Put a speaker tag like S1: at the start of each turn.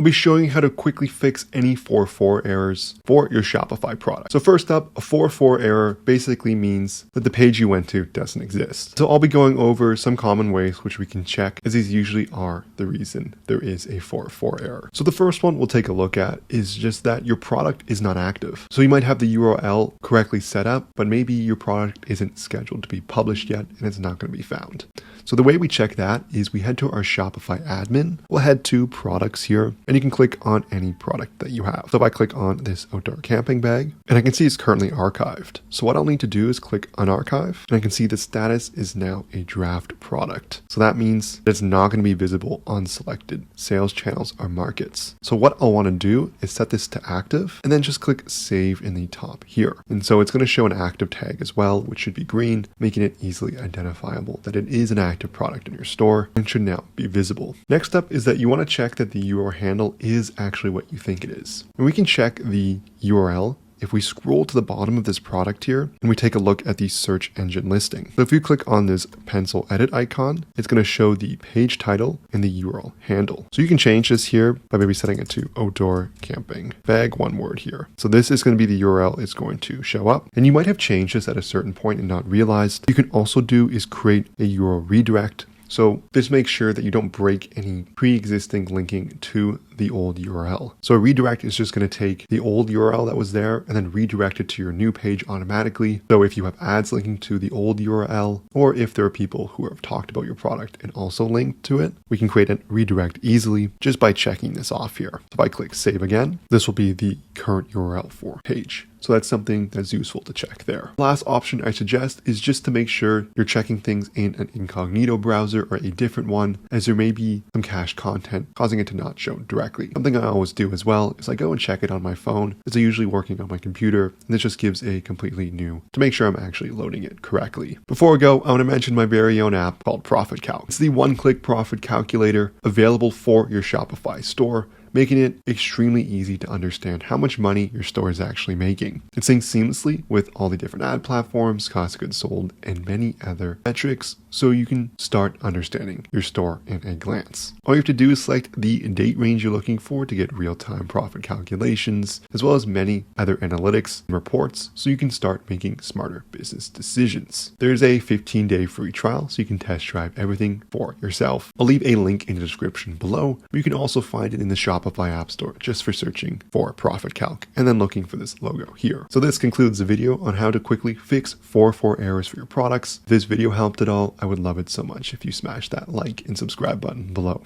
S1: I'll be showing you how to quickly fix any 404 errors for your Shopify product. So first up, a 404 error basically means that the page you went to doesn't exist. So I'll be going over some common ways which we can check, as these usually are the reason there is a 404 error. So the first one we'll take a look at is just that your product is not active. So you might have the URL correctly set up, but maybe your product isn't scheduled to be published yet and it's not going to be found. So the way we check that is we head to our Shopify admin. We'll head to products here and you can click on any product that you have. So if I click on this outdoor camping bag, and I can see it's currently archived. So what I'll need to do is click unarchive, and I can see the status is now a draft product. So that means that it's not going to be visible on selected sales channels or markets. So what I'll want to do is set this to active and then just click save in the top here. And so it's going to show an active tag as well, which should be green, making it easily identifiable that it is an active product in your store and should now be visible. Next up is that you want to check that the URL handle is actually what you think it is. And we can check the URL if we scroll to the bottom of this product here and we take a look at the search engine listing. So if you click on this pencil edit icon, it's going to show the page title and the URL handle. So you can change this here by maybe setting it to outdoor camping bag, one word here. So this is going to be the URL it's going to show up. And you might have changed this at a certain point and not realized. What you can also do is create a URL redirect. So this makes sure that you don't break any pre-existing linking to the old URL. So a redirect is just going to take the old URL that was there and then redirect it to your new page automatically. So if you have ads linking to the old URL, or if there are people who have talked about your product and also linked to it, we can create a redirect easily just by checking this off here. So if I click save again, this will be the current URL for page. So that's something that's useful to check there. Last option I suggest is just to make sure you're checking things in an incognito browser or a different one, as there may be some cached content causing it to not show directly. Something I always do as well is I go and check it on my phone, as I'm usually working on my computer, and this just gives a completely new to make sure I'm actually loading it correctly. Before we go, I want to mention my very own app called Profit Calc. It's the one-click profit calculator available for your Shopify store, making it extremely easy to understand how much money your store is actually making. It syncs seamlessly with all the different ad platforms, cost of goods sold, and many other metrics, so you can start understanding your store in a glance. All you have to do is select the date range you're looking for to get real-time profit calculations, as well as many other analytics and reports, so you can start making smarter business decisions. There's a 15-day free trial, so you can test drive everything for yourself. I'll leave a link in the description below, but you can also find it in the Shopify App Store just for searching for Profit Calc and then looking for this logo here. So this concludes the video on how to quickly fix 404 errors for your products. If this video helped at all, I would love it so much if you smash that like and subscribe button below.